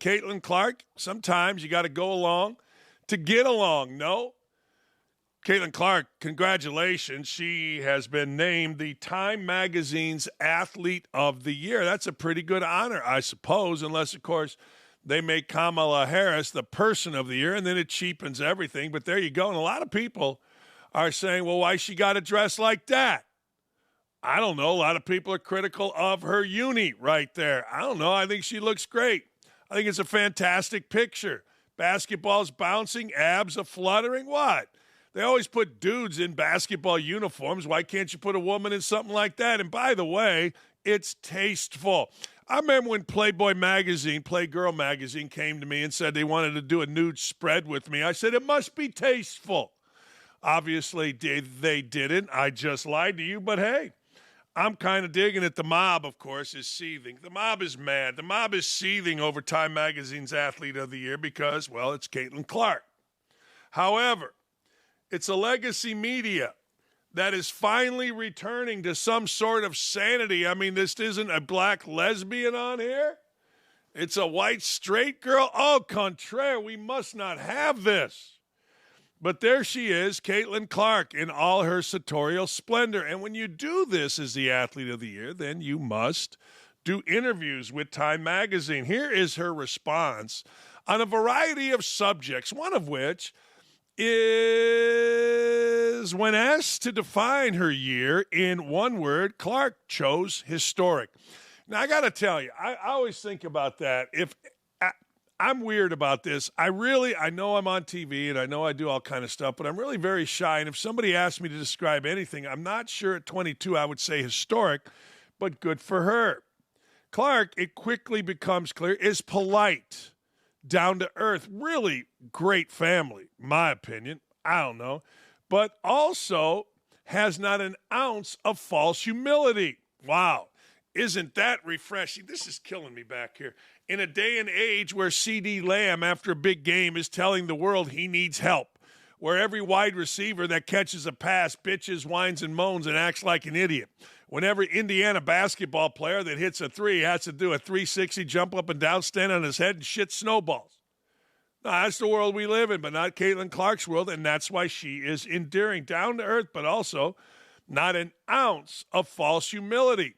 Caitlin Clark, sometimes you got to go along to get along. No? Caitlin Clark, congratulations. She has been named the Time Magazine's Athlete of the Year. That's a pretty good honor, I suppose, unless, of course, they make Kamala Harris the Person of the Year, and then it cheapens everything. But there you go. And a lot of people are saying, well, why she got to dress like that? I don't know. A lot of people are critical of her uni right there. I don't know. I think she looks great. I think it's a fantastic picture. Basketball's bouncing, abs are fluttering. What? They always put dudes in basketball uniforms. Why can't you put a woman in something like that? And by the way, it's tasteful. I remember when Playboy magazine, Playgirl magazine, came to me and said they wanted to do a nude spread with me. I said, it must be tasteful. Obviously, they didn't. I just lied to you, but hey. I'm kind of digging it. The mob, of course, is seething. The mob is mad. The mob is seething over Time Magazine's Athlete of the Year because, well, it's Caitlin Clark. However, it's a legacy media that is finally returning to some sort of sanity. I mean, this isn't a black lesbian on here. It's a white straight girl. Au contraire, we must not have this. But there she is, Caitlin Clark, in all her sartorial splendor. And when you do this as the Athlete of the Year, then you must do interviews with Time Magazine. Here is her response on a variety of subjects, one of which is when asked to define her year in one word, Clark chose historic. Now, I got to tell you, I always think about that. I'm weird about this. I know I'm on TV and I know I do all kind of stuff, but I'm really very shy. And if somebody asked me to describe anything, I'm not sure at 22 I would say historic, but good for her. Clark, it quickly becomes clear, is polite, down to earth, really great family, my opinion. I don't know. But also has not an ounce of false humility. Wow. Isn't that refreshing? This is killing me back here. In a day and age where C.D. Lamb, after a big game, is telling the world he needs help, where every wide receiver that catches a pass bitches, whines, and moans and acts like an idiot, when every Indiana basketball player that hits a three has to do a 360 jump up and down, stand on his head, and shit snowballs. Now, that's the world we live in, but not Caitlin Clark's world, and that's why she is endearing, down to earth, but also not an ounce of false humility.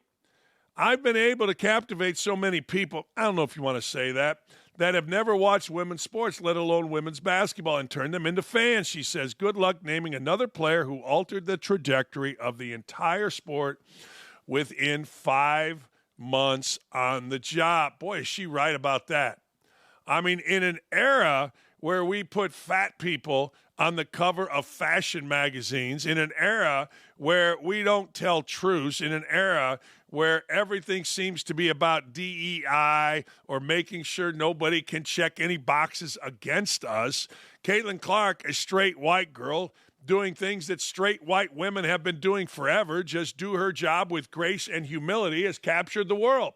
I've been able to captivate so many people, I don't know if you want to say that have never watched women's sports, let alone women's basketball, and turn them into fans. She says, good luck naming another player who altered the trajectory of the entire sport within 5 months on the job. Boy, is she right about that. I mean, in an era where we put fat people on the cover of fashion magazines, in an era where we don't tell truths, in an era where everything seems to be about DEI or making sure nobody can check any boxes against us, Caitlin Clark, a straight white girl, doing things that straight white women have been doing forever, just do her job with grace and humility, has captured the world.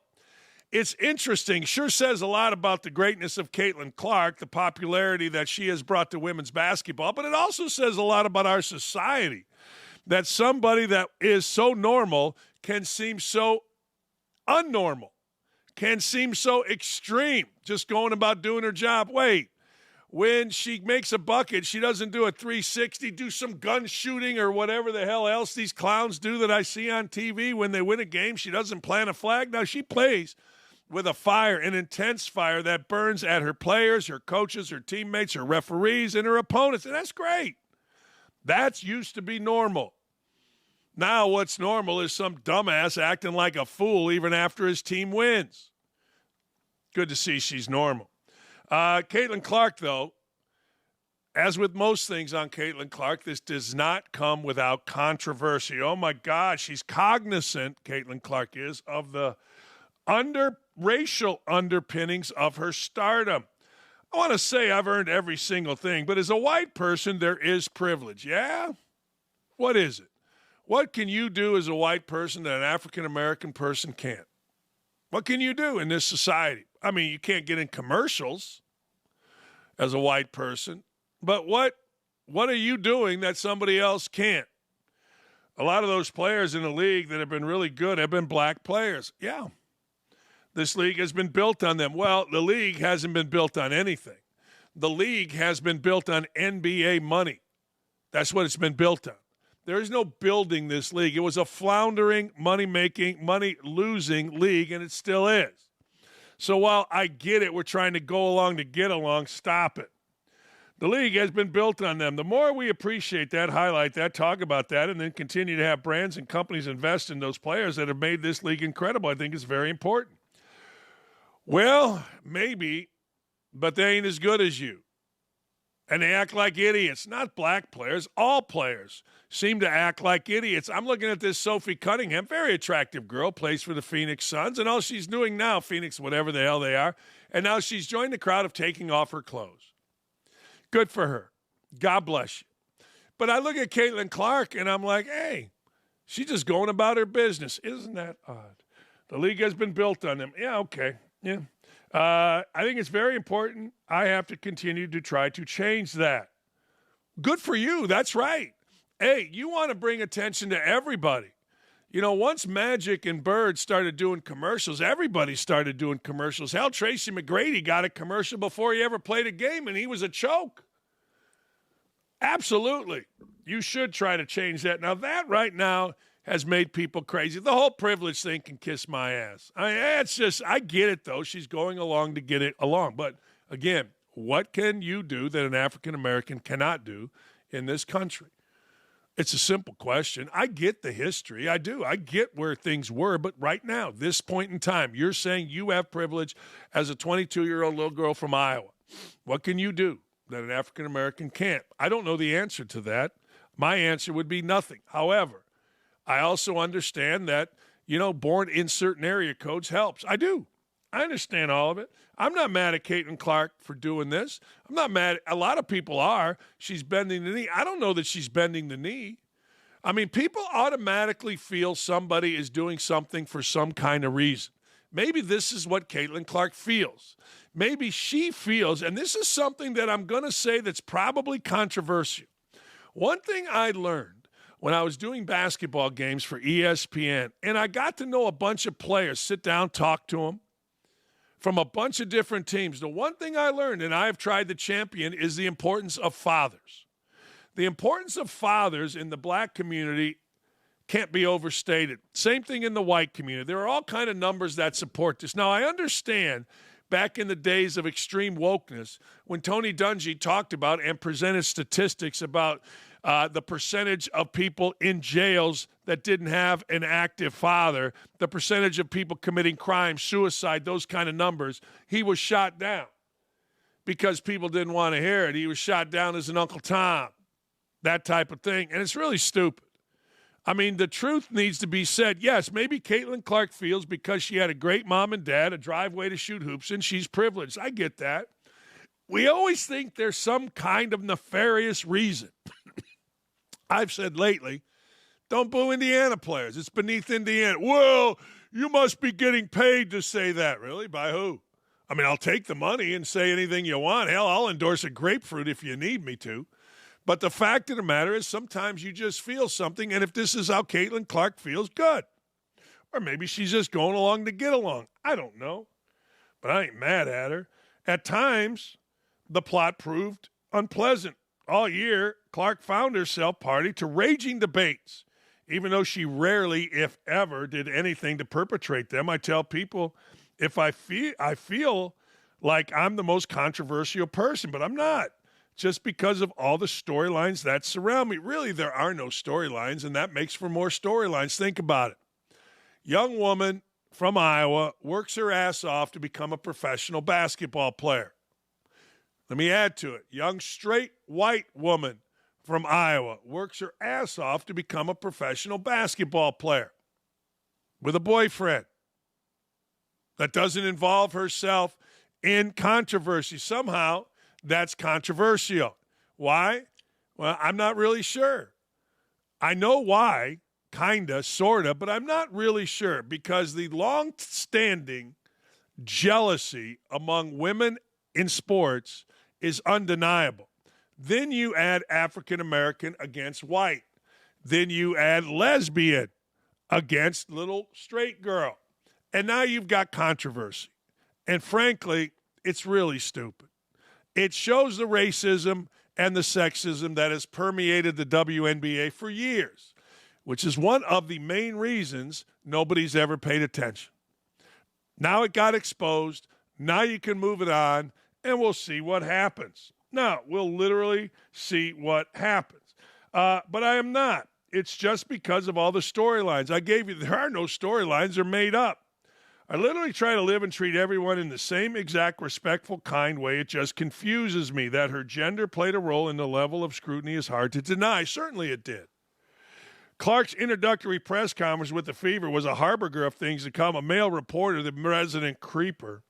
It's interesting. Sure says a lot about the greatness of Caitlin Clark, the popularity that she has brought to women's basketball, but it also says a lot about our society, that somebody that is so normal can seem so unnormal, can seem so extreme, just going about doing her job. Wait, when she makes a bucket, she doesn't do a 360, do some gun shooting or whatever the hell else these clowns do that I see on TV when they win a game. She doesn't plant a flag. Now, she plays with a fire, an intense fire that burns at her players, her coaches, her teammates, her referees, and her opponents, and that's great. That's used to be normal. Now what's normal is some dumbass acting like a fool even after his team wins. Good to see she's normal. Caitlin Clark, though, as with most things on Caitlin Clark, this does not come without controversy. Oh, my God, she's cognizant, Caitlin Clark is, of the racial underpinnings of her stardom. I want to say I've earned every single thing, but as a white person, there is privilege. Yeah? What is it? What can you do as a white person that an African-American person can't? What can you do in this society? I mean, you can't get in commercials as a white person, but what are you doing that somebody else can't? A lot of those players in the league that have been really good have been black players. Yeah. This league has been built on them. Well, the league hasn't been built on anything. The league has been built on NBA money. That's what it's been built on. There is no building this league. It was a floundering, money-making, money-losing league, and it still is. So while I get it, we're trying to go along to get along, stop it. The league has been built on them. The more we appreciate that, highlight that, talk about that, and then continue to have brands and companies invest in those players that have made this league incredible, I think is very important. Well, maybe, but they ain't as good as you. And they act like idiots. Not black players. All players seem to act like idiots. I'm looking at this Sophie Cunningham, very attractive girl, plays for the Phoenix Suns, and all she's doing now, Phoenix, whatever the hell they are, and now she's joined the crowd of taking off her clothes. Good for her. God bless you. But I look at Caitlin Clark, and I'm like, hey, she's just going about her business. Isn't that odd? The league has been built on them. Yeah, okay. Yeah. I think it's very important. I have to continue to try to change that. Good for you. That's right. Hey, you want to bring attention to everybody. You know, once Magic and Bird started doing commercials, everybody started doing commercials. Hell, Tracy McGrady got a commercial before he ever played a game, and he was a choke. Absolutely. You should try to change that. Now, that right now has made people crazy. The whole privilege thing can kiss my ass. It's just, I get it, though. She's going along to get it along. But, again, what can you do that an African-American cannot do in this country? It's a simple question. I get the history. I do. I get where things were. But right now, this point in time, you're saying you have privilege as a 22-year-old little girl from Iowa. What can you do that an African-American can't? I don't know the answer to that. My answer would be nothing. However, I also understand that, you know, born in certain area codes helps. I do. I understand all of it. I'm not mad at Caitlin Clark for doing this. I'm not mad. A lot of people are. She's bending the knee. I don't know that she's bending the knee. I mean, people automatically feel somebody is doing something for some kind of reason. Maybe this is what Caitlin Clark feels. Maybe she feels, and this is something that I'm going to say that's probably controversial. One thing I learned when I was doing basketball games for ESPN, and I got to know a bunch of players, sit down, talk to them, from a bunch of different teams. The one thing I learned, and I have tried to champion, is the importance of fathers. The importance of fathers in the black community can't be overstated. Same thing in the white community. There are all kind of numbers that support this. Now, I understand back in the days of extreme wokeness, when Tony Dungy talked about and presented statistics about the percentage of people in jails that didn't have an active father, the percentage of people committing crime, suicide, those kind of numbers, he was shot down because people didn't want to hear it. He was shot down as an Uncle Tom, that type of thing. And it's really stupid. I mean, the truth needs to be said. Yes, maybe Caitlin Clark feels because she had a great mom and dad, a driveway to shoot hoops, and she's privileged. I get that. We always think there's some kind of nefarious reason. I've said lately, don't boo Indiana players. It's beneath Indiana. Well, you must be getting paid to say that. Really? By who? I mean, I'll take the money and say anything you want. Hell, I'll endorse a grapefruit if you need me to. But the fact of the matter is sometimes you just feel something, and if this is how Caitlin Clark feels, good. Or maybe she's just going along to get along. I don't know. But I ain't mad at her. At times, the plot proved unpleasant. All year, Clark found herself party to raging debates. Even though she rarely, if ever, did anything to perpetrate them, I tell people if I feel like I'm the most controversial person, but I'm not. Just because of all the storylines that surround me. Really, there are no storylines, and that makes for more storylines. Think about it. Young woman from Iowa works her ass off to become a professional basketball player. Let me add to it. Young straight white woman from Iowa works her ass off to become a professional basketball player with a boyfriend that doesn't involve herself in controversy. Somehow, that's controversial. Why? Well, I'm not really sure. I know why, kinda, sorta, but I'm not really sure because the long-standing jealousy among women in sports is undeniable. Then you add African American against white. Then you add lesbian against little straight girl. And now you've got controversy. And frankly, it's really stupid. It shows the racism and the sexism that has permeated the WNBA for years, which is one of the main reasons nobody's ever paid attention. Now it got exposed. Now you can move it on, and we'll see what happens. Now, we'll literally see what happens. But I am not. It's just because of all the storylines. I gave you, there are no storylines. They're made up. I literally try to live and treat everyone in the same exact respectful, kind way. It just confuses me that her gender played a role in the level of scrutiny is hard to deny. Certainly it did. Clark's introductory press conference with the Fever was a harbinger of things to come. A male reporter, the resident creeper,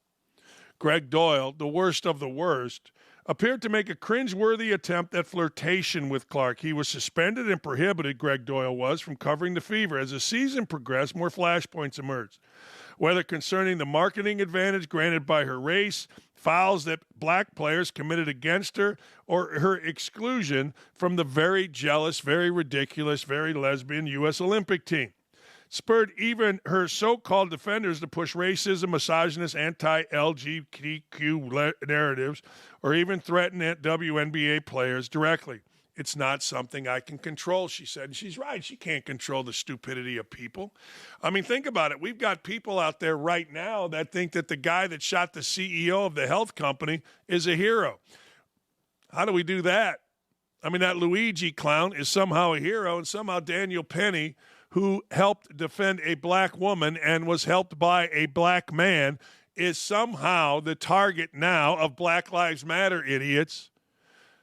Greg Doyle, the worst of the worst, appeared to make a cringeworthy attempt at flirtation with Clark. He was suspended and prohibited, Greg Doyle was, from covering the Fever. As the season progressed, more flashpoints emerged, whether concerning the marketing advantage granted by her race, fouls that black players committed against her, or her exclusion from the very jealous, very ridiculous, very lesbian U.S. Olympic team. Spurred even her so-called defenders to push racism, misogynist, anti-LGBTQ narratives, or even threaten WNBA players directly. It's not something I can control, she said. And she's right. She can't control the stupidity of people. I mean, think about it. We've got people out there right now that think that the guy that shot the CEO of the health company is a hero. How do we do that? I mean, that Luigi clown is somehow a hero, and somehow Daniel Penny, who helped defend a black woman and was helped by a black man, is somehow the target now of Black Lives Matter idiots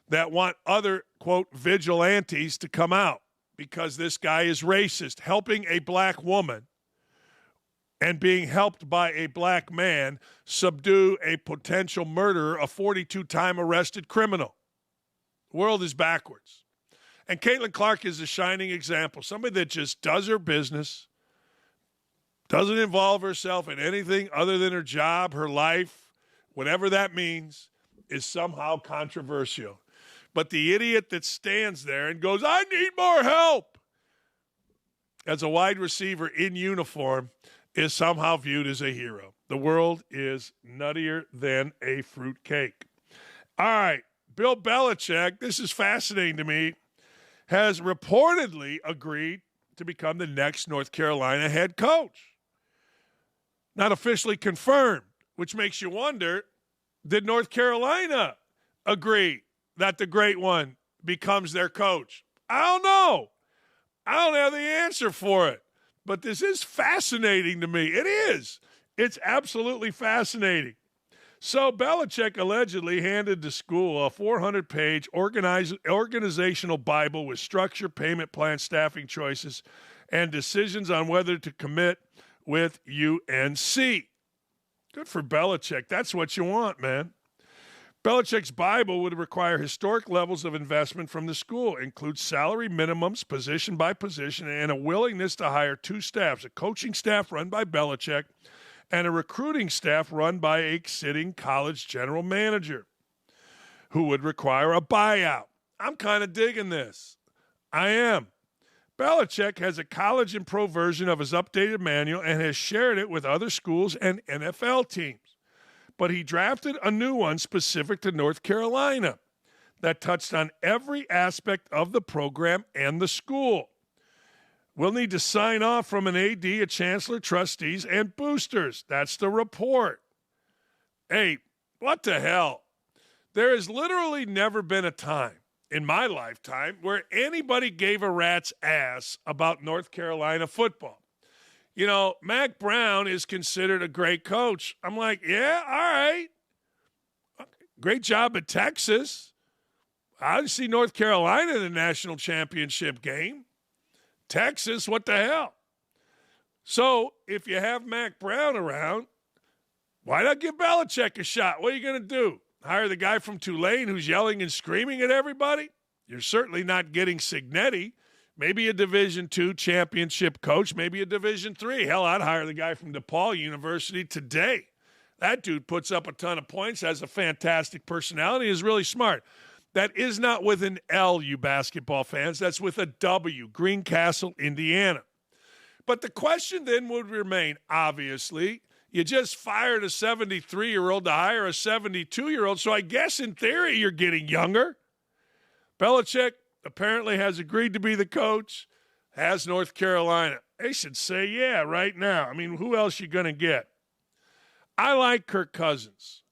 that want other, quote, vigilantes to come out because this guy is racist, helping a black woman and being helped by a black man subdue a potential murderer, a 42-time arrested criminal. The world is backwards. And Caitlin Clark is a shining example, somebody that just does her business, doesn't involve herself in anything other than her job, her life, whatever that means, is somehow controversial. But the idiot that stands there and goes, I need more help, as a wide receiver in uniform, is somehow viewed as a hero. The world is nuttier than a fruitcake. All right, Bill Belichick, this is fascinating to me, has reportedly agreed to become the next North Carolina head coach. Not officially confirmed, which makes you wonder, did North Carolina agree that the great one becomes their coach? I don't know. I don't have the answer for it. But this is fascinating to me. It is. It's absolutely fascinating. So Belichick allegedly handed the school a 400-page organizational Bible with structure, payment plan, staffing choices, and decisions on whether to commit with UNC. Good for Belichick. That's what you want, man. Belichick's Bible would require historic levels of investment from the school, include salary minimums, position by position, and a willingness to hire two staffs, a coaching staff run by Belichick and a recruiting staff run by a sitting college general manager who would require a buyout. I'm kind of digging this. I am. Belichick has a college and pro version of his updated manual and has shared it with other schools and NFL teams. But he drafted a new one specific to North Carolina that touched on every aspect of the program and the school. We'll need to sign off from an AD, a chancellor, trustees, and boosters. That's the report. Hey, what the hell? There has literally never been a time in my lifetime where anybody gave a rat's ass about North Carolina football. You know, Mac Brown is considered a great coach. I'm like, yeah, all right. Great job at Texas. I didn't see North Carolina in the national championship game. Texas, what the hell? So if you have Mac Brown around, why not give Belichick a shot? What are you going to do? Hire the guy from Tulane who's yelling and screaming at everybody? You're certainly not getting Signetti. Maybe a Division II championship coach, maybe a Division III. Hell, I'd hire the guy from DePaul University today. That dude puts up a ton of points, has a fantastic personality, is really smart. That is not with an L, you basketball fans. That's with a W, Greencastle, Indiana. But the question then would remain, obviously, you just fired a 73-year-old to hire a 72-year-old, so I guess in theory you're getting younger. Belichick apparently has agreed to be the coach, has North Carolina. They should say yeah right now. I mean, who else you going to get? I like Kirk Cousins.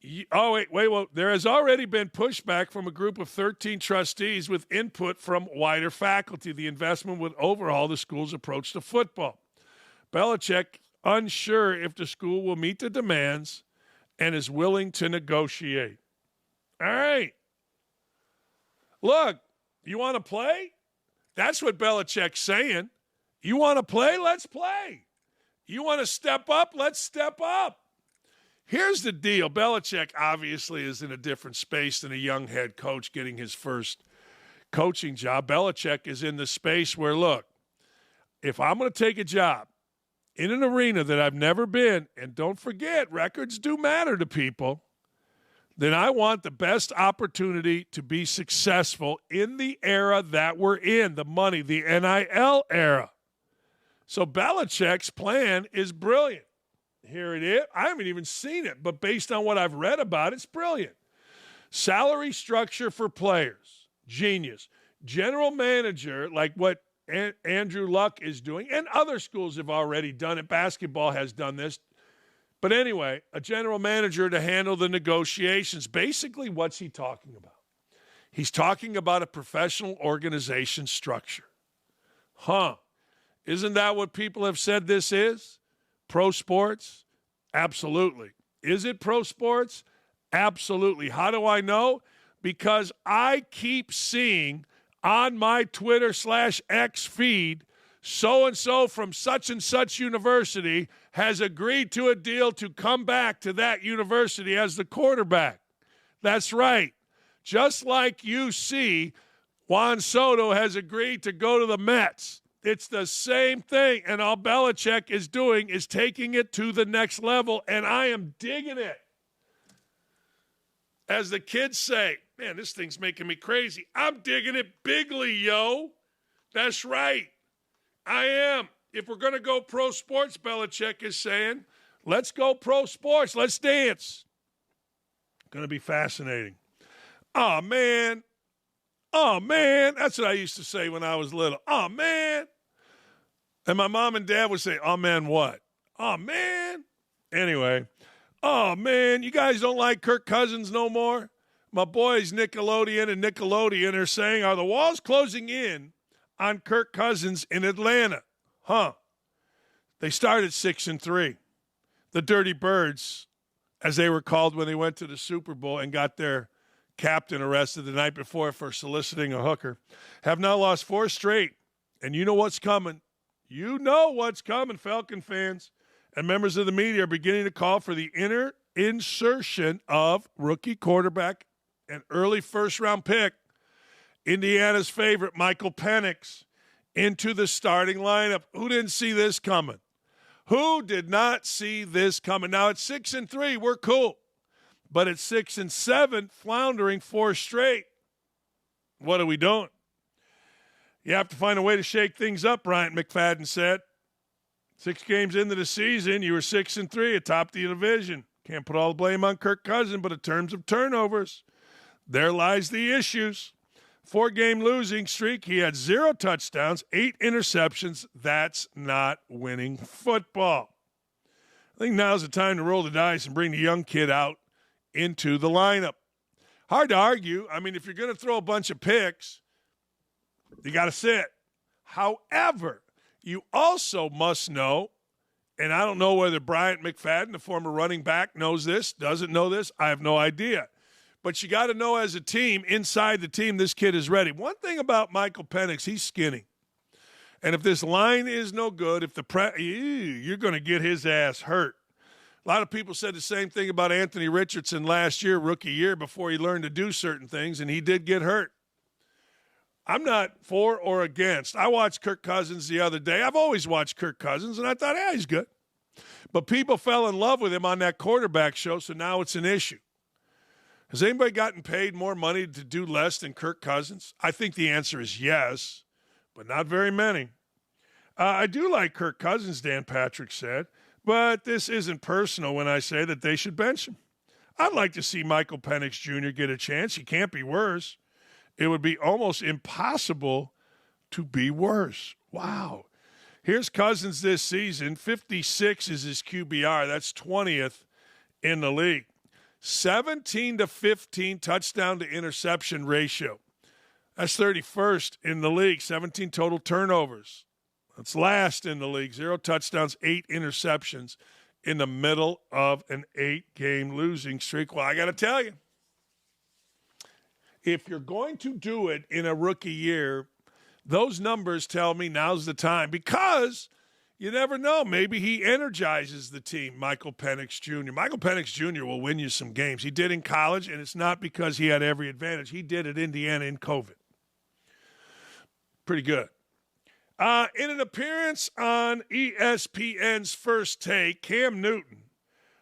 Wait. There has already been pushback from a group of 13 trustees with input from wider faculty. The investment would overhaul the school's approach to football. Belichick unsure if the school will meet the demands and is willing to negotiate. All right. Look, you want to play? That's what Belichick's saying. You want to play? Let's play. You want to step up? Let's step up. Here's the deal. Belichick obviously is in a different space than a young head coach getting his first coaching job. Belichick is in the space where, look, if I'm going to take a job in an arena that I've never been, and don't forget, records do matter to people, then I want the best opportunity to be successful in the era that we're in, the money, the NIL era. So Belichick's plan is brilliant. Here it is. I haven't even seen it, but based on what I've read about it, it's brilliant. Salary structure for players, genius. General manager, like what Andrew Luck is doing, and other schools have already done it. Basketball has done this. But anyway, a general manager to handle the negotiations. Basically, what's he talking about? He's talking about a professional organization structure. Isn't that what people have said this is? Pro sports? Absolutely. Is it pro sports? Absolutely. How do I know? Because I keep seeing on my Twitter/X feed, so-and-so from such and such university has agreed to a deal to come back to that university as the quarterback. That's right. Just like you see, Juan Soto has agreed to go to the Mets. It's the same thing, and all Belichick is doing is taking it to the next level, and I am digging it. As the kids say, man, this thing's making me crazy. I'm digging it bigly, yo. That's right. I am. If we're going to go pro sports, Belichick is saying, let's go pro sports. Let's dance. Going to be fascinating. Oh, man. That's what I used to say when I was little. Oh, man. And my mom and dad would say, oh, man, what? Oh, man. Anyway. Oh, man, you guys don't like Kirk Cousins no more? My boys, Nickelodeon are saying, are the walls closing in on Kirk Cousins in Atlanta? They started 6-3. The Dirty Birds, as they were called when they went to the Super Bowl and got their captain arrested the night before for soliciting a hooker, have now lost 4 straight. And you know what's coming. You know what's coming, Falcon fans. And members of the media are beginning to call for the insertion of rookie quarterback and early first-round pick, Indiana's favorite, Michael Penix, into the starting lineup. Who didn't see this coming? Who did not see this coming? Now, at 6-3, we're cool. But at 6-7, floundering 4 straight, what are we doing? You have to find a way to shake things up, Bryant McFadden said. 6 games into the season, you were 6-3 atop the division. Can't put all the blame on Kirk Cousins, but in terms of turnovers, there lies the issues. 4-game losing streak, he had 0 touchdowns, 8 interceptions. That's not winning football. I think now's the time to roll the dice and bring the young kid out into the lineup. Hard to argue. I mean, if you're going to throw a bunch of picks, you got to sit. However, you also must know, and I don't know whether Bryant McFadden, the former running back, knows this, doesn't know this. I have no idea. But you got to know as a team, inside the team, this kid is ready. One thing about Michael Penix, he's skinny. And if this line is no good, if you're going to get his ass hurt. A lot of people said the same thing about Anthony Richardson last year, rookie year, before he learned to do certain things, and he did get hurt. I'm not for or against. I watched Kirk Cousins the other day. I've always watched Kirk Cousins, and I thought, yeah, he's good. But people fell in love with him on that quarterback show, so now it's an issue. Has anybody gotten paid more money to do less than Kirk Cousins? I think the answer is yes, but not very many. I do like Kirk Cousins, Dan Patrick said, but this isn't personal when I say that they should bench him. I'd like to see Michael Penix Jr. get a chance. He can't be worse. It would be almost impossible to be worse. Wow. Here's Cousins this season. 56 is his QBR. That's 20th in the league. 17 to 15 touchdown to interception ratio. That's 31st in the league. 17 total turnovers. That's last in the league. 0 touchdowns, 8 interceptions in the middle of an 8-game losing streak. Well, I got to tell you, if you're going to do it in a rookie year, those numbers tell me now's the time, because you never know. Maybe he energizes the team, Michael Penix Jr. Michael Penix Jr. will win you some games. He did in college, and it's not because he had every advantage. He did at Indiana in COVID. Pretty good. In an appearance on ESPN's First Take, Cam Newton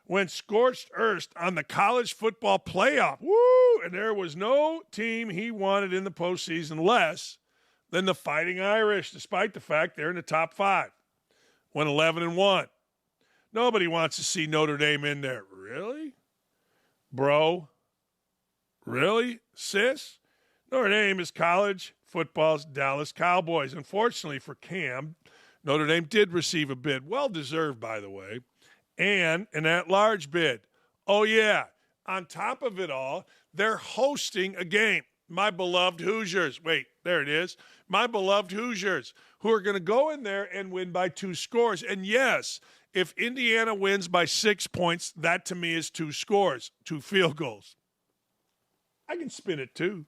went scorched earth on the college football playoff. Woo! And there was no team he wanted in the postseason less than the Fighting Irish, despite the fact they're in the top 5. Went 11-1. Nobody wants to see Notre Dame in there. Really? Bro? Really, sis? Notre Dame is college football's Dallas Cowboys. Unfortunately for Cam, Notre Dame did receive a bid, well-deserved, by the way, and an at-large bid. Oh, yeah. On top of it all, they're hosting a game. My beloved Hoosiers. Wait, there it is. My beloved Hoosiers, who are going to go in there and win by 2 scores. And, yes, if Indiana wins by 6 points, that to me is 2 scores, 2 field goals. I can spin it, too.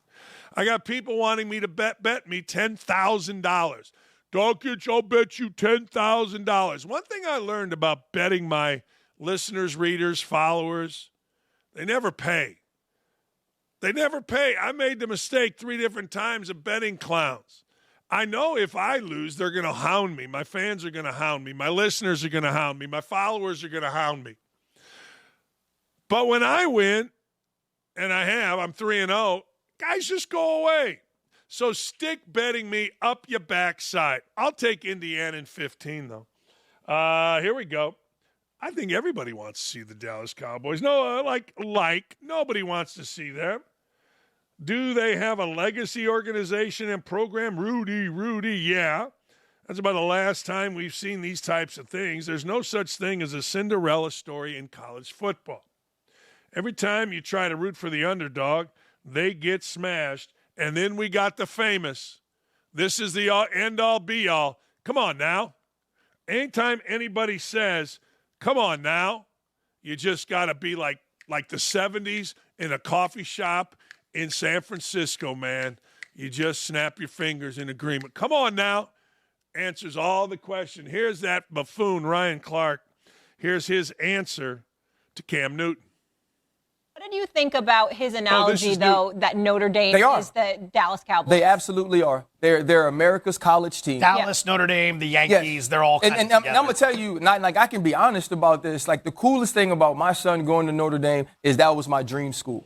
I got people wanting me to bet me $10,000. Dakich, I'll bet you $10,000. One thing I learned about betting my listeners, readers, followers, they never pay. They never pay. I made the mistake 3 different times of betting clowns. I know if I lose, they're going to hound me. My fans are going to hound me. My listeners are going to hound me. My followers are going to hound me. But when I win, and I'm 3-0, guys just go away. So stick betting me up your backside. I'll take Indiana in 15, though. Here we go. I think everybody wants to see the Dallas Cowboys. No, nobody wants to see them. Do they have a legacy organization and program? Rudy, yeah. That's about the last time we've seen these types of things. There's no such thing as a Cinderella story in college football. Every time you try to root for the underdog, they get smashed. And then we got the famous, this is the end-all, be-all. Come on now. Anytime anybody says, come on now, you just got to be like the 70s in a coffee shop in San Francisco, man. You just snap your fingers in agreement. Come on now. Answers all the question. Here's that buffoon, Ryan Clark. Here's his answer to Cam Newton. What did you think about his analogy, that Notre Dame is the Dallas Cowboys? They absolutely are. They're America's college team. Dallas, Notre Dame, the Yankees, they're all kind of together. And I'm going to tell you, I can be honest about this. Like, the coolest thing about my son going to Notre Dame is that was my dream school.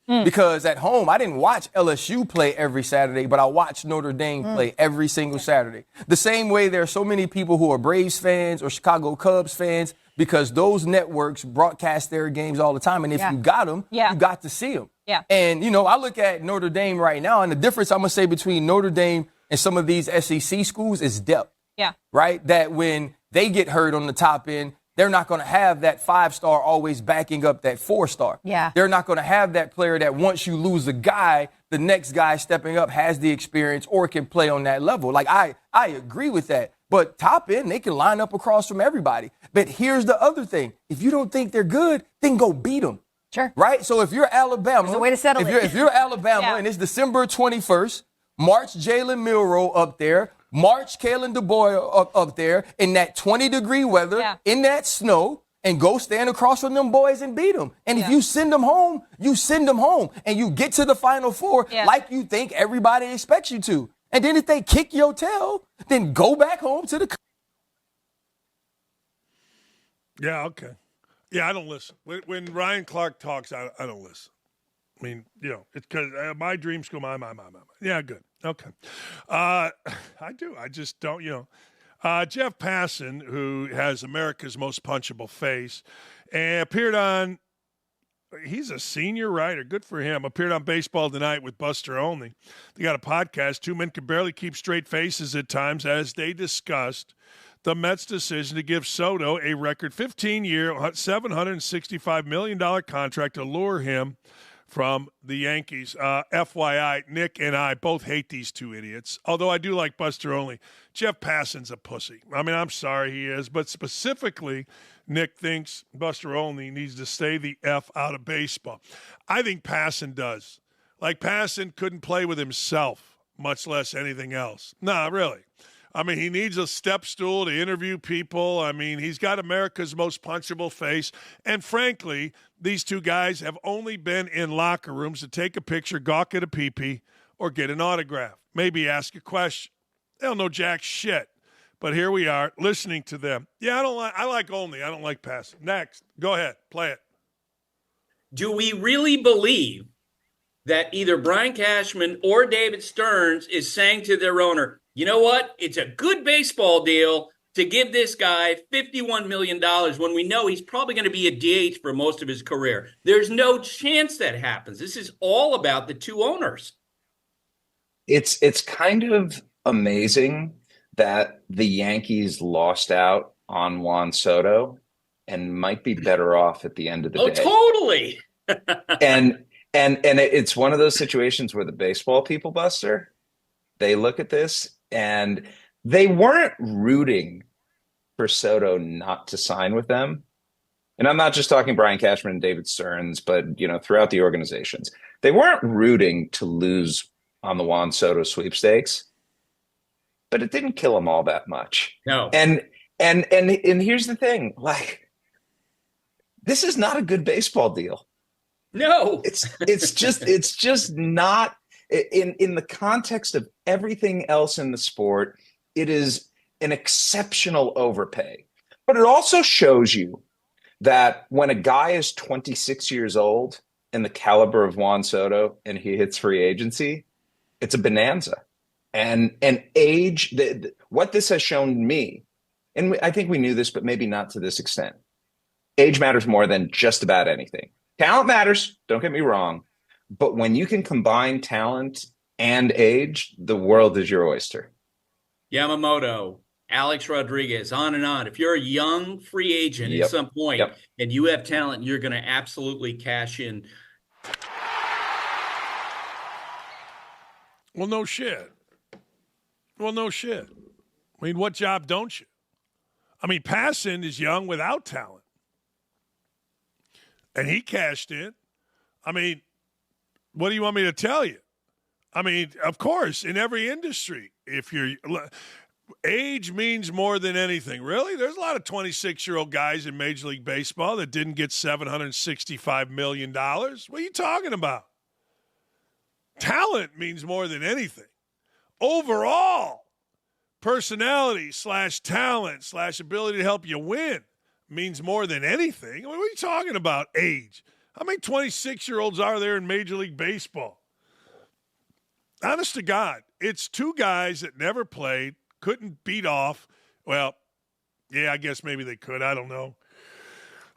Because at home, I didn't watch LSU play every Saturday, but I watched Notre Dame play every single Saturday. The same way there are so many people who are Braves fans or Chicago Cubs fans, because those networks broadcast their games all the time. And if you got them, you got to see them. Yeah. And, I look at Notre Dame right now, and the difference I'm going to say between Notre Dame and some of these SEC schools is depth. Yeah. Right? That when they get hurt on the top end, they're not going to have that 5-star always backing up that 4-star. Yeah. They're not going to have that player that once you lose a guy, the next guy stepping up has the experience or can play on that level. Like, I agree with that. But top end, they can line up across from everybody. But here's the other thing. If you don't think they're good, then go beat them. Sure. Right? So if you're Alabama. There's a way to settle it. If you're Alabama and it's December 21st, march Jalen Milroe up there, march Kalen DeBoer up there in that 20-degree weather, in that snow, and go stand across from them boys and beat them. And if you send them home, you send them home. And you get to the Final Four like you think everybody expects you to. And then if they kick your tail, then go back home to the. Yeah, okay. Yeah, I don't listen. When Ryan Clark talks, I don't listen. I mean, it's because my dream school, my. Yeah, good. Okay. I do. I just don't, Jeff Passan, who has America's most punchable face, appeared on. He's a senior writer. Good for him. Appeared on Baseball Tonight with Buster Olney. They got a podcast. Two men could barely keep straight faces at times as they discussed the Mets' decision to give Soto a record 15-year, $765 million contract to lure him from the Yankees. FYI, Nick and I both hate these two idiots, although I do like Buster Olney. Jeff Passan's a pussy. I mean, I'm sorry he is, but specifically, Nick thinks Buster Olney needs to stay the F out of baseball. I think Passan does. Like, Passan couldn't play with himself, much less anything else. Nah, really. I mean, he needs a step stool to interview people. I mean, he's got America's most punchable face. And frankly, these two guys have only been in locker rooms to take a picture, gawk at a pee-pee, or get an autograph. Maybe ask a question. They don't know jack shit. But here we are, listening to them. Yeah, I like Olney. I don't like Passan. Next. Go ahead. Play it. Do we really believe that either Brian Cashman or David Stearns is saying to their owner, you know what? It's a good baseball deal to give this guy $51 million when we know he's probably going to be a DH for most of his career. There's no chance that happens. This is all about the two owners. It's kind of amazing that the Yankees lost out on Juan Soto and might be better off at the end of the day. Oh, totally. and it's one of those situations where the baseball people, Buster, they look at this and they weren't rooting for Soto not to sign with them. And I'm not just talking Brian Cashman and David Stearns, but, throughout the organizations. They weren't rooting to lose on the Juan Soto sweepstakes, but it didn't kill them all that much. No. And here's the thing, like, this is not a good baseball deal. No. It's just not in the context of everything else in the sport. It is an exceptional overpay. But it also shows you that when a guy is 26 years old and the caliber of Juan Soto and he hits free agency, it's a bonanza. And age, what this has shown me, and I think we knew this, but maybe not to this extent, age matters more than just about anything. Talent matters, don't get me wrong, but when you can combine talent and age, the world is your oyster. Yamamoto, Alex Rodriguez, on and on. If you're a young free agent at some point and you have talent, you're going to absolutely cash in. Well, no shit. I mean, what job don't you? I mean, Passan is young without talent. And he cashed in. I mean, what do you want me to tell you? I mean, of course, in every industry, if you're age means more than anything. Really? There's a lot of 26-year-old guys in Major League Baseball that didn't get $765 million. What are you talking about? Talent means more than anything. Overall, personality / talent / ability to help you win means more than anything. I mean, what are you talking about, age? How many 26-year-olds are there in Major League Baseball? Honest to God, it's two guys that never played, couldn't beat off. Well, yeah, I guess maybe they could. I don't know.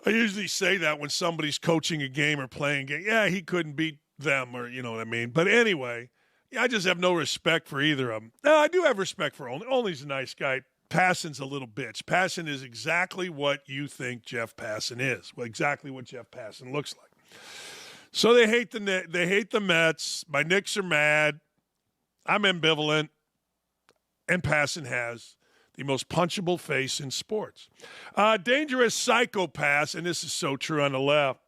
I usually say that when somebody's coaching a game or playing a game. Yeah, he couldn't beat them, or you know what I mean. But anyway, yeah, I just have no respect for either of them. No, I do have respect for Olney. Olney's a nice guy. Passan's a little bitch. Passan is exactly what you think Jeff Passan is. Well, exactly what Jeff Passan looks like. So they hate the Mets. My Knicks are mad. I'm ambivalent. And Passan has the most punchable face in sports. Dangerous psychopaths, and this is so true on the left,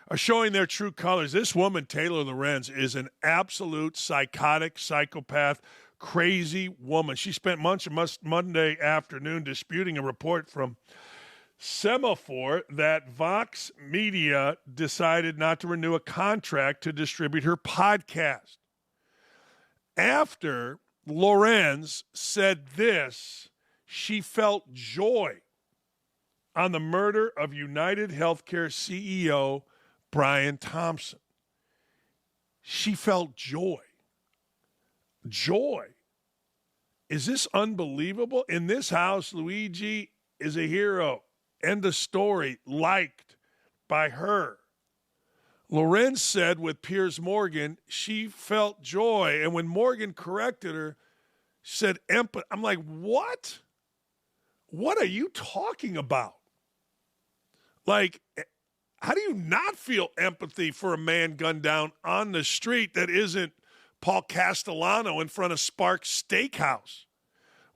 are showing their true colors. This woman, Taylor Lorenz, is an absolute psychotic psychopath, crazy woman. She spent much of Monday afternoon disputing a report from Semaphore that Vox Media decided not to renew a contract to distribute her podcast. After Lorenz said this, she felt joy on the murder of United Healthcare CEO Brian Thompson. She felt joy. Joy is this unbelievable? In this house, Luigi is a hero. End of story. Liked by her. Lorenz said with Piers Morgan, she felt joy. And when Morgan corrected her, she said empathy. I'm like, what? What are you talking about? Like, how do you not feel empathy for a man gunned down on the street that isn't Paul Castellano in front of Sparks Steakhouse?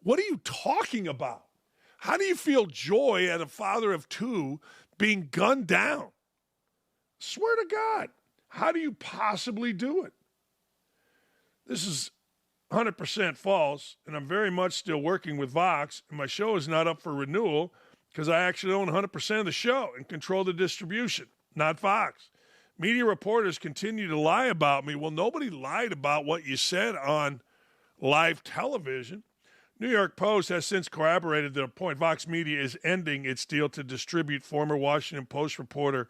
What are you talking about? How do you feel joy at a father of two being gunned down? Swear to God, how do you possibly do it? This is 100% false, and I'm very much still working with Vox, and my show is not up for renewal because I actually own 100% of the show and control the distribution, not Vox. Media reporters continue to lie about me. Well, nobody lied about what you said on live television. New York Post has since corroborated the point. Vox Media is ending its deal to distribute former Washington Post reporter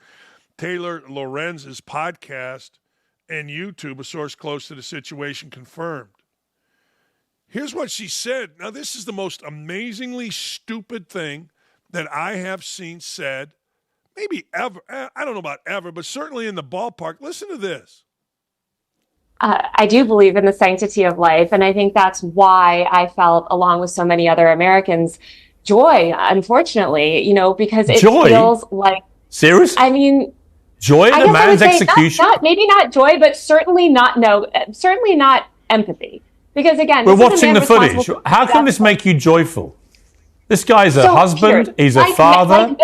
Taylor Lorenz's podcast and YouTube, a source close to the situation confirmed. Here's what she said. Now, this is the most amazingly stupid thing that I have seen said, maybe ever. I don't know about ever, but certainly in the ballpark. Listen to this. I do believe in the sanctity of life, and I think that's why I felt, along with so many other Americans, joy, unfortunately, because it feels like... Serious? I mean... Joy in a man's execution? Maybe not joy, but certainly not empathy. Because again, we're watching the footage. How can this make you joyful? This guy's a husband, he's a father,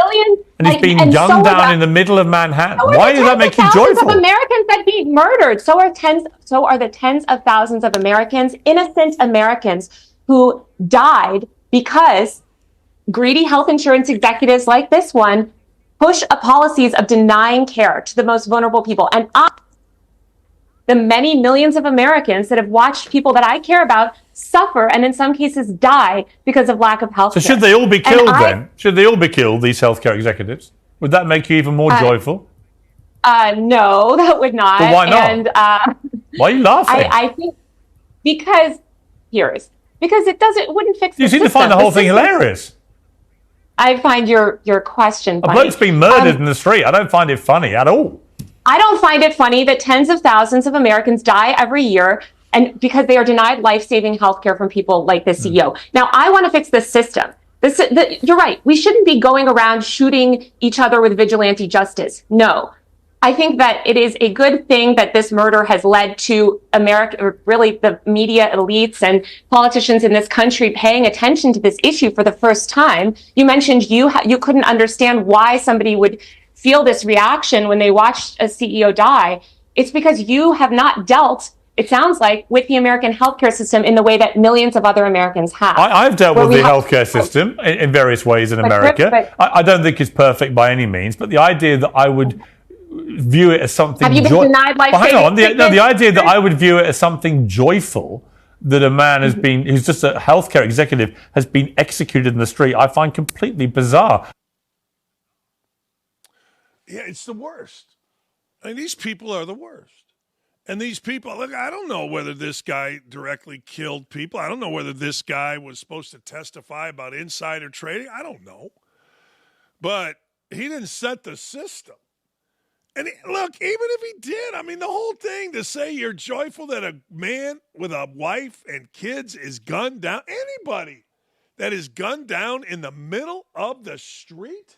and he's being gunned down in the middle of Manhattan. Why does that make you joyful? Of Americans that be murdered. So are the tens of thousands of Americans, innocent Americans, who died because greedy health insurance executives like this one push policies of denying care to the most vulnerable people. And the many millions of Americans that have watched people that I care about suffer and in some cases die because of lack of health care. So should they all be killed then? Should they all be killed, these healthcare executives? Would that make you even more joyful? No, that would not. But why not? And, why are you laughing? I think because it wouldn't fix the system. You seem to find the whole thing hilarious. I find your question funny. A bloke's been murdered in the street. I don't find it funny at all. I don't find it funny that tens of thousands of Americans die every year and because they are denied life-saving health care from people like this CEO. Now, I want to fix the system. You're right. We shouldn't be going around shooting each other with vigilante justice. No. I think that it is a good thing that this murder has led to America, or really the media elites and politicians in this country paying attention to this issue for the first time. You mentioned you couldn't understand why somebody would feel this reaction when they watched a CEO die. It's because you have not dealt, it sounds like, with the American healthcare system in the way that millions of other Americans have. I've dealt with the healthcare system in various ways in America. I don't think it's perfect by any means, but the idea that I would view it as something... Have you been denied life-saving? Hang on. The idea that I would view it as something joyful, that a man has been, who's just a healthcare executive, has been executed in the street, I find completely bizarre. Yeah, it's the worst. I mean, these people are the worst. And these people, look, I don't know whether this guy directly killed people. I don't know whether this guy was supposed to testify about insider trading. I don't know. But he didn't set the system. And look, even if he did, I mean, the whole thing to say you're joyful that a man with a wife and kids is gunned down, anybody that is gunned down in the middle of the street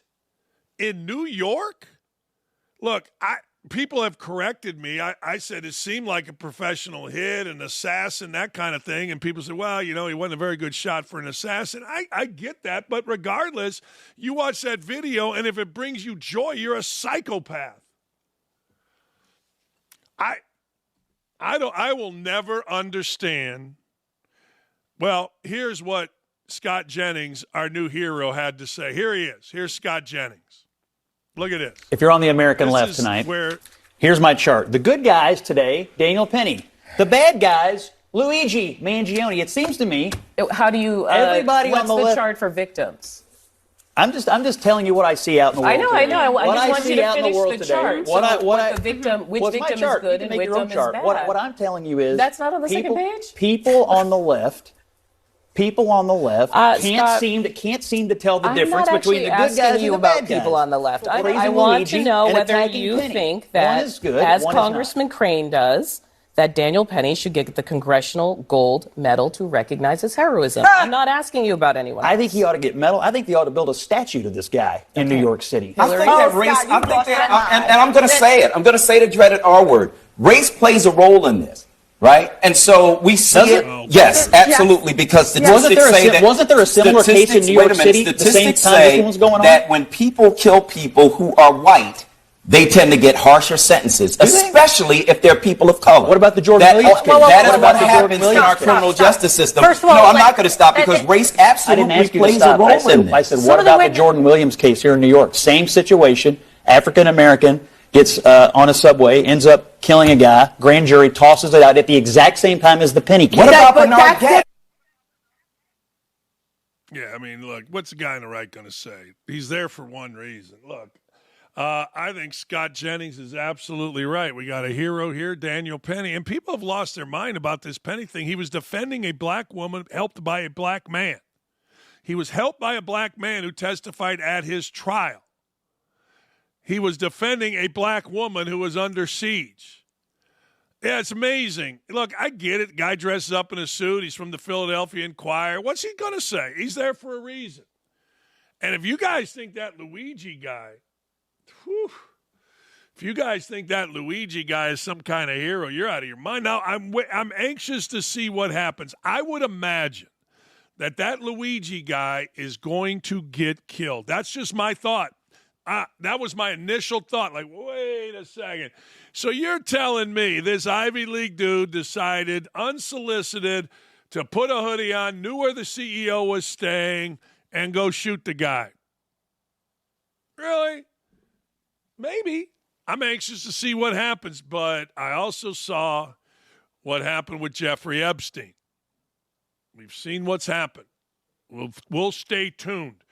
in New York, look, people have corrected me. I said it seemed like a professional hit, an assassin, that kind of thing. And people said, well, he wasn't a very good shot for an assassin. I get that. But regardless, you watch that video, and if it brings you joy, you're a psychopath. I will never understand. Well, here's what Scott Jennings, our new hero, had to say. Here he is. Here's Scott Jennings. Look at this. If you're on the American left tonight, here's my chart. The good guys today, Daniel Penny. The bad guys, Luigi Mangione. It seems to me. How do you? Everybody what's on the the left, chart for victims? I'm just telling you what I see out in the world. I know. What I I just want see you to out in the finish world the today. chart. Which victim is good and which victim is bad. What I'm telling you is that's not on the second page. People on the left people on the left can't seem to tell the difference between the good guys and the bad guys. People on the left. I want to know whether you think that, as Congressman Crane does, that Daniel Penny should get the Congressional Gold Medal to recognize his heroism. I'm not asking you about anyone else. I think he ought to get medal. I think they ought to build a statue to this guy in New York City. I think that race, and I'm going to say it. I'm going to say the dreaded R word. Race plays a role in this. Right? And so we see it. Yes, absolutely. Because statistics say that. Wasn't there a similar case in New York City at the same time this one was going on? That when people kill people who are white, they tend to get harsher sentences, especially if they're people of color. What about the Jordan Williams case? That is what happens in our criminal justice system. First of all, I'm not going to stop because race absolutely plays a role in this. I said, what about the Jordan Williams case here in New York? Same situation, African American. Gets on a subway, ends up killing a guy. Grand jury tosses it out at the exact same time as the Penny case. What about Bernard Getz? Yeah, I mean, look, what's the guy on the right going to say? He's there for one reason. Look, I think Scott Jennings is absolutely right. We got a hero here, Daniel Penny, and people have lost their mind about this Penny thing. He was defending a black woman helped by a black man. He was helped by a black man who testified at his trial. He was defending a black woman who was under siege. Yeah, it's amazing. Look, I get it. Guy dresses up in a suit. He's from the Philadelphia Inquirer. What's he going to say? He's there for a reason. And if you guys think that Luigi guy, if you guys think that Luigi guy is some kind of hero, you're out of your mind. Now, I'm anxious to see what happens. I would imagine that Luigi guy is going to get killed. That's just my thought. That was my initial thought. Like, wait a second. So you're telling me this Ivy League dude decided, unsolicited, to put a hoodie on, knew where the CEO was staying, and go shoot the guy? Really? Maybe. I'm anxious to see what happens, but I also saw what happened with Jeffrey Epstein. We've seen what's happened. We'll stay tuned.